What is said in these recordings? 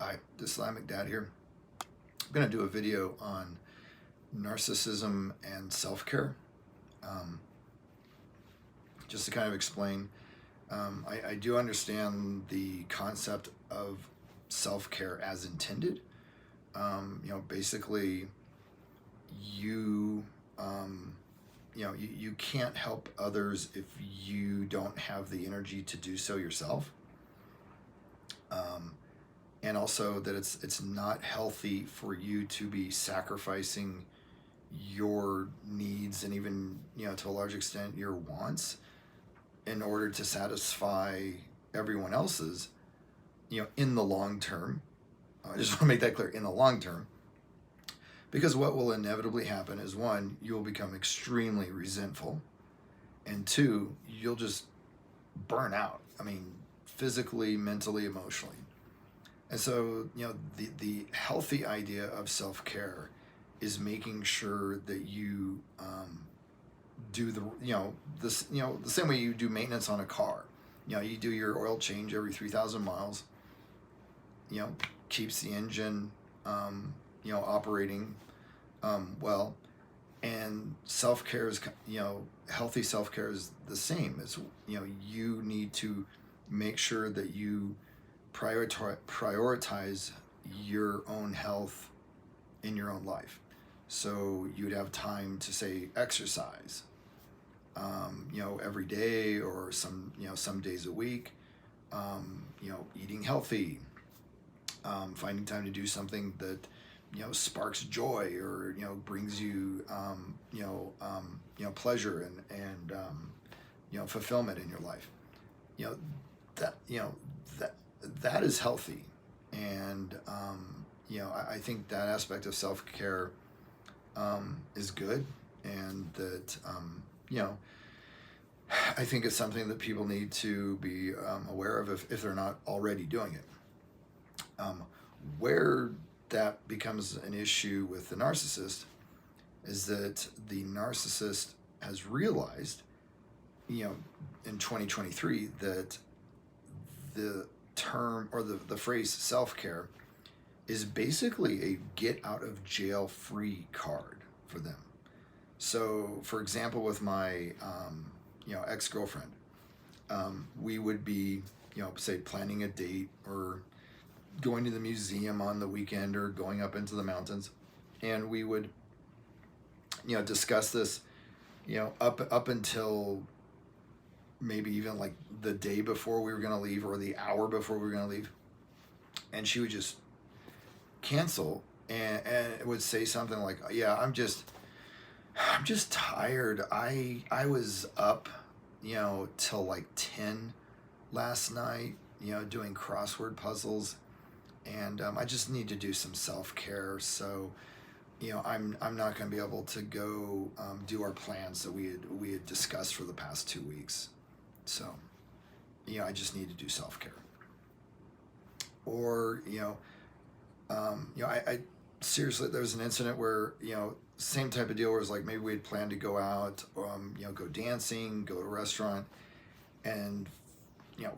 Hi, the Islamic Dad here. I'm going to do a video on narcissism and self-care. Um, just to kind of explain, I do understand the concept of self-care as intended. Basically, you, you can't help others if you don't have the energy to do so yourself. And also that it's not healthy for you to be sacrificing your needs and even to a large extent your wants in order to satisfy everyone else's in the long term. I just want to make that clear, in the long term, because what will inevitably happen is, one, you'll become extremely resentful, and two, you'll just burn out. I mean, physically, mentally, emotionally. And so, the healthy idea of self-care is making sure that you do the same way you do maintenance on a car. You do your oil change every 3,000 miles. Keeps the engine, operating well. And self-care is, healthy self-care is the same. It's, you need to make sure that you prioritize your own health in your own life. So you'd have time to, say, exercise, every day, or some days a week, eating healthy, finding time to do something that, sparks joy, or, brings you, pleasure and fulfillment in your life. That is healthy. And, I think that aspect of self-care is good. And that, I think it's something that people need to be aware of if they're not already doing it. Where that becomes an issue with the narcissist is that the narcissist has realized, in 2023, that the term or the phrase self-care is basically a get out of jail free card for them. So, for example, with my ex-girlfriend, we would be, say, planning a date or going to the museum on the weekend or going up into the mountains, and we would discuss this up until maybe even like the day before we were going to leave, or the hour before we were going to leave, and she would just cancel and would say something like, yeah, I'm just tired. I was up till like 10 last night, doing crossword puzzles, and I just need to do some self-care. So I'm not going to be able to go do our plans that we had discussed for the past 2 weeks. So I just need to do self-care. Or I seriously, there was an incident where same type of deal, where it was like maybe we had planned to go out, go dancing, go to a restaurant, and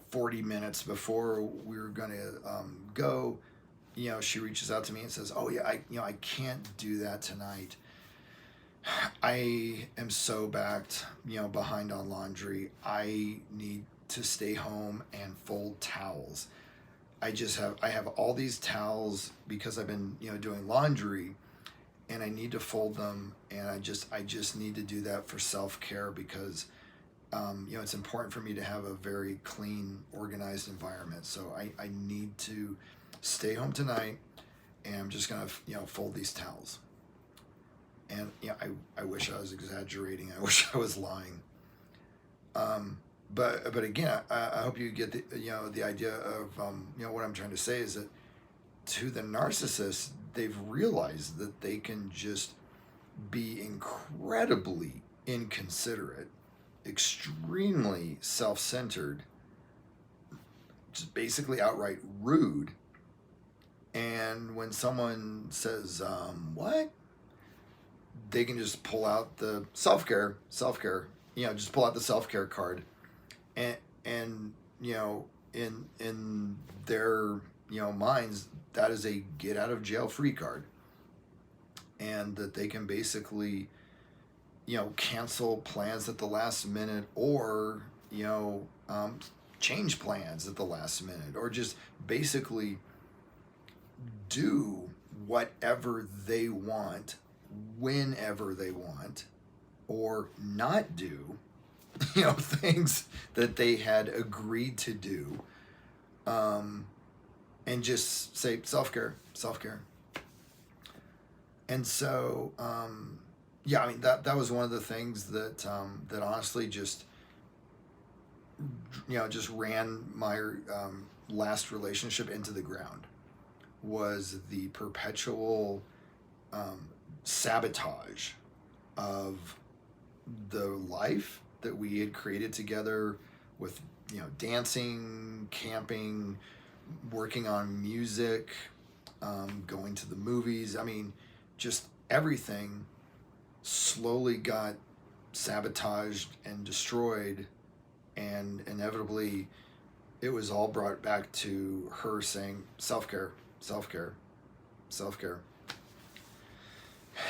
40 minutes before we were going to go, she reaches out to me and says, oh yeah, I can't do that tonight. I am so backed, behind on laundry. I need to stay home and fold towels. I have all these towels because I've been, doing laundry, and I need to fold them. And I just need to do that for self-care, because, it's important for me to have a very clean, organized environment. So I need to stay home tonight, and I'm just going to, fold these towels. And I wish I was exaggerating. I wish I was lying. But again, I hope you get the idea of what I'm trying to say is that to the narcissist, they've realized that they can just be incredibly inconsiderate, extremely self-centered, just basically outright rude. And when someone says, what? They can just pull out the self-care, just pull out the self-care card, and in their minds, that is a get out of jail free card, and that they can basically, cancel plans at the last minute, or, change plans at the last minute, or just basically do whatever they want whenever they want, or not do, things that they had agreed to do, and just say self-care, self-care. And so, yeah, I mean, that was one of the things that that honestly just just ran my last relationship into the ground, was the perpetual sabotage of the life that we had created together, with dancing, camping, working on music, going to the movies. I mean, just everything slowly got sabotaged and destroyed, and inevitably it was all brought back to her saying self-care, self-care, self-care.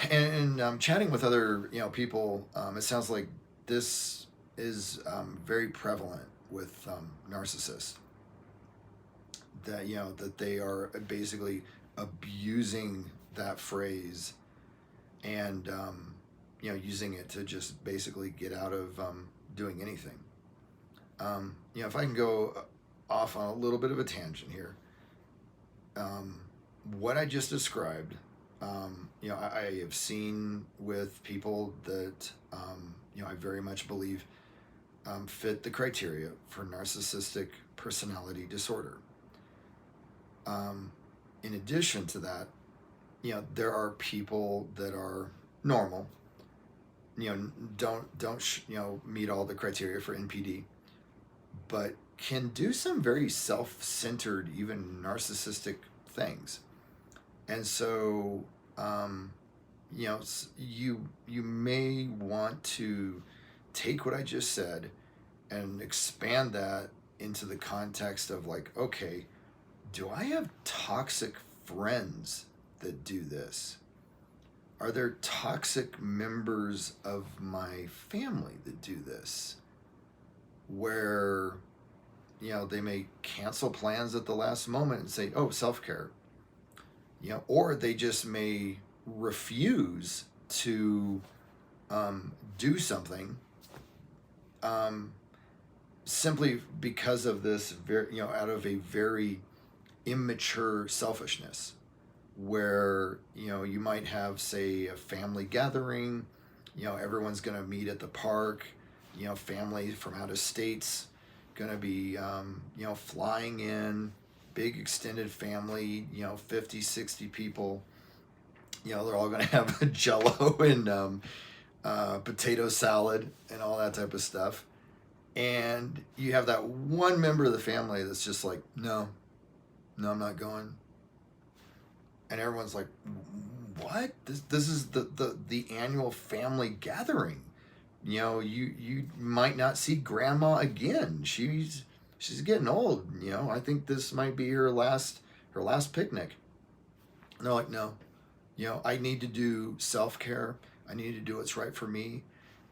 And chatting with other people, it sounds like this is very prevalent with narcissists, that that they are basically abusing that phrase, and using it to just basically get out of doing anything. If I can go off on a little bit of a tangent here, what I just described, I have seen with people that I very much believe fit the criteria for narcissistic personality disorder. In addition to that, there are people that are normal, don't meet all the criteria for NPD, but can do some very self-centered, even narcissistic things. And so, you may want to take what I just said and expand that into the context of, like, okay, do I have toxic friends that do this? Are there toxic members of my family that do this, where they may cancel plans at the last moment and say, oh, self-care, or they just may refuse to do something simply because of this very, out of a very immature selfishness, where you might have, say, a family gathering, everyone's going to meet at the park, family from out of states going to be flying in, big extended family, 50, 60 people, they're all going to have a Jello and potato salad and all that type of stuff, and you have that one member of the family that's just like, no, I'm not going. And everyone's like, what? This is the annual family gathering. You might not see grandma again. She's getting old. I think this might be her last picnic. And they're like, no, I need to do self-care. I need to do what's right for me.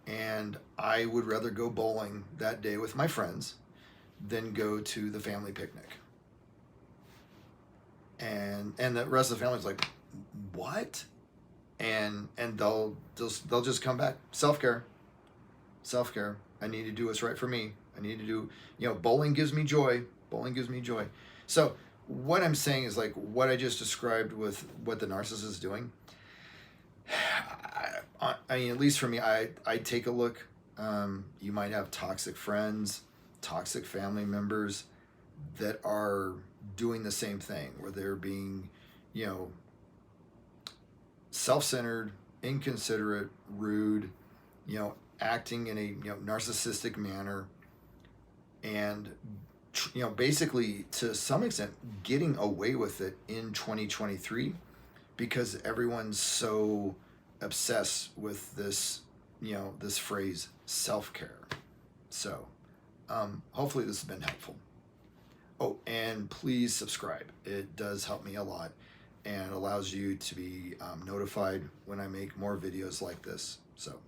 And I would rather go bowling that day with my friends than go to the family picnic. And the rest of the family's like, what? And they'll just come back, self-care. I need to do what's right for me. I need to do, bowling gives me joy. So what I'm saying is, like, what I just described with what the narcissist is doing, I mean, at least for me, I take a look. You might have toxic friends, toxic family members that are doing the same thing, where they're being, self-centered, inconsiderate, rude, acting in a narcissistic manner, and basically to some extent getting away with it in 2023, because everyone's so obsessed with this this phrase self-care. So hopefully this has been helpful. Oh, and please subscribe. It does help me a lot and allows you to be notified when I make more videos like this. So